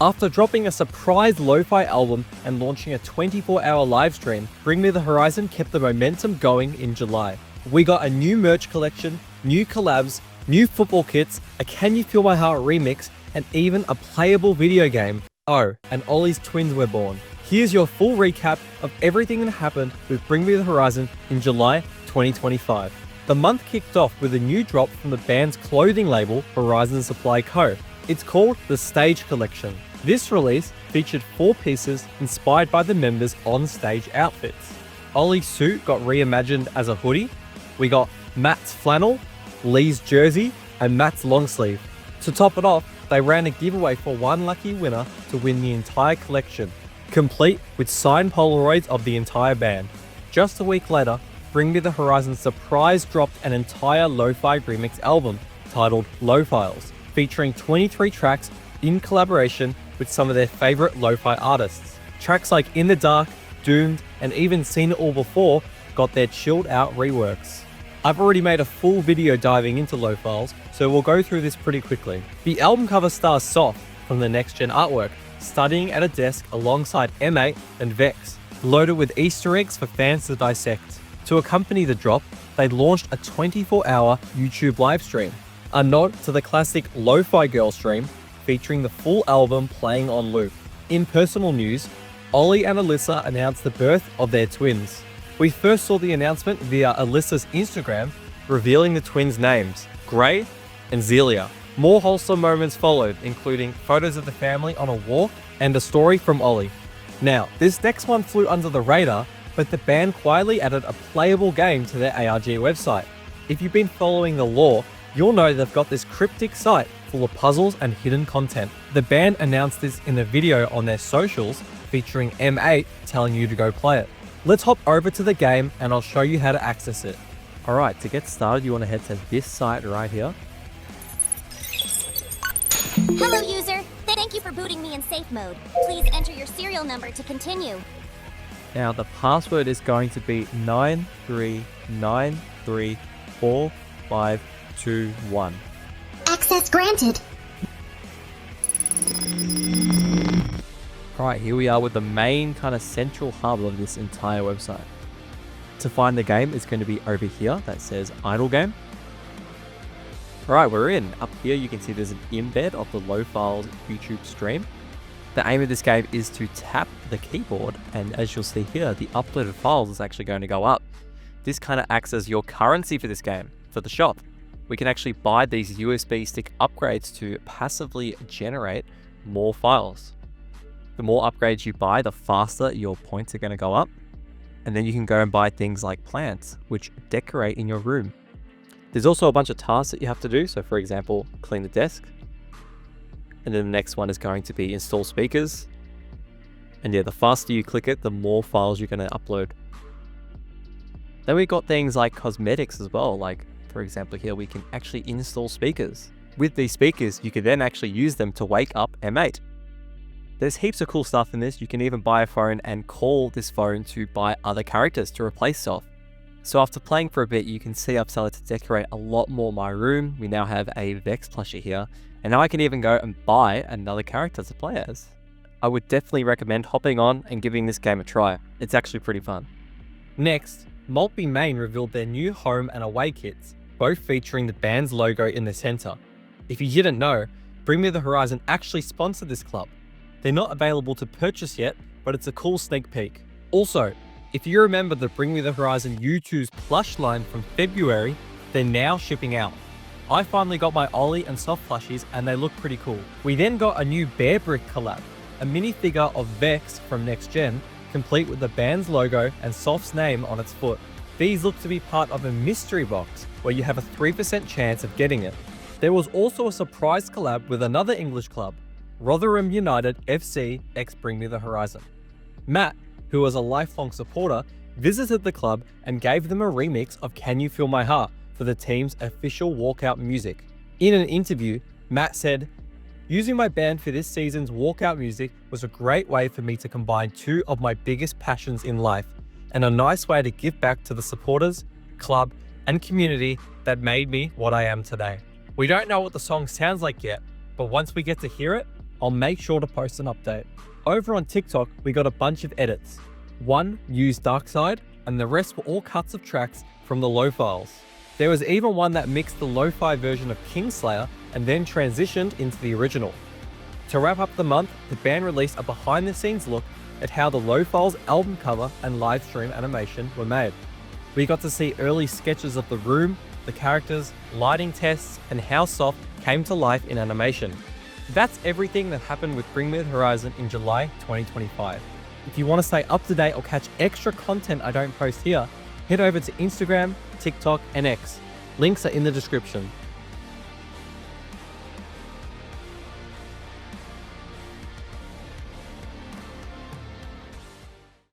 After dropping a surprise lo-fi album and launching a 24-hour live stream, Bring Me The Horizon kept the momentum going in July. We got a new merch collection, new collabs, new football kits, a Can You Feel My Heart remix, and even a playable video game. Oh, and Ollie's twins were born. Here's your full recap of everything that happened with Bring Me The Horizon in July 2025. The month kicked off with a new drop from the band's clothing label, Horizon Supply Co. It's called the Stage Collection. This release featured 4 pieces inspired by the members' on-stage outfits. Ollie's suit got reimagined as a hoodie. We got Matt's flannel, Lee's jersey, and Matt's long sleeve. To top it off, they ran a giveaway for one lucky winner to win the entire collection, complete with signed Polaroids of the entire band. Just a week later, Bring Me The Horizon surprise dropped an entire lo-fi remix album titled Lo Files, featuring 23 tracks in collaboration with some of their favorite lo-fi artists. Tracks like In the Dark, Doomed, and even Seen It All Before got their chilled out reworks. I've already made a full video diving into Lo Files, so we'll go through this pretty quickly. The album cover stars Soft from the Next Gen artwork, studying at a desk alongside M8 and Vex, loaded with Easter eggs for fans to dissect. To accompany the drop, they launched a 24-hour YouTube livestream, a nod to the classic Lo-Fi Girl stream, featuring the full album playing on loop. In personal news, Ollie and Alyssa announced the birth of their twins. We first saw the announcement via Alyssa's Instagram, revealing the twins' names, Gray and Zelia. More wholesome moments followed, including photos of the family on a walk and a story from Ollie. Now, this next one flew under the radar, but the band quietly added a playable game to their ARG website. If you've been following the lore, you'll know they've got this cryptic site full of puzzles and hidden content. The band announced this in a video on their socials, featuring M8 telling you to go play it. Let's hop over to the game and I'll show you how to access it. Alright, to get started, you want to head to this site right here. Hello user, thank you for booting me in safe mode. Please enter your serial number to continue. Now the password is going to be 939345521. Access granted. Right, here we are with the main kind of central hub of this entire website. To find the game, it's going to be over here that says Idle Game. Alright, we're in. Up here you can see there's an embed of the Lo Files YouTube stream. The aim of this game is to tap the keyboard, and as you'll see here, the uploaded files is actually going to go up. This kind of acts as your currency for this game, for the shop. We can actually buy these USB stick upgrades to passively generate more files. The more upgrades you buy, the faster your points are going to go up. And then you can go and buy things like plants, which decorate in your room. There's also a bunch of tasks that you have to do. So for example, clean the desk. And then the next one is going to be install speakers. And yeah, the faster you click it, the more files you're going to upload. Then we got things like cosmetics as well. Like for example, here we can actually install speakers. With these speakers, you can then actually use them to wake up M8. There's heaps of cool stuff in this. You can even buy a phone and call this phone to buy other characters to replace Soft. So after playing for a bit, you can see I've started to decorate a lot more my room. We now have a Vex plushie here, and now I can even go and buy another character to play as. I would definitely recommend hopping on and giving this game a try. It's actually pretty fun. Next, Maltby Main revealed their new home and away kits, both featuring the band's logo in the center. If you didn't know, Bring Me The Horizon actually sponsored this club. They're not available to purchase yet, but it's a cool sneak peek. Also, if you remember the Bring Me The Horizon U2's plush line from February, they're now shipping out. I finally got my Ollie and Soft plushies and they look pretty cool. We then got a new Bear Brick collab, a minifigure of Vex from Next Gen, complete with the band's logo and Soft's name on its foot. These look to be part of a mystery box where you have a 3% chance of getting it. There was also a surprise collab with another English club, Rotherham United FC x Bring Me The Horizon. Matt, who was a lifelong supporter, visited the club and gave them a remix of Can You Feel My Heart for the team's official walkout music. In an interview, Matt said, "Using my band for this season's walkout music was a great way for me to combine two of my biggest passions in life, and a nice way to give back to the supporters, club, and community that made me what I am today." We don't know what the song sounds like yet, but once we get to hear it, I'll make sure to post an update. Over on TikTok, we got a bunch of edits. One used Dark Side, and the rest were all cuts of tracks from the low files. There was even one that mixed the lo-fi version of Kingslayer and then transitioned into the original. To wrap up the month, the band released a behind-the-scenes look at how the Low Files album cover and live stream animation were made. We got to see early sketches of the room, the characters, lighting tests, and how Soft came to life in animation. That's everything that happened with Bring Me the Horizon in July 2025. If you want to stay up to date or catch extra content I don't post here, head over to Instagram, TikTok, and X. Links are in the description.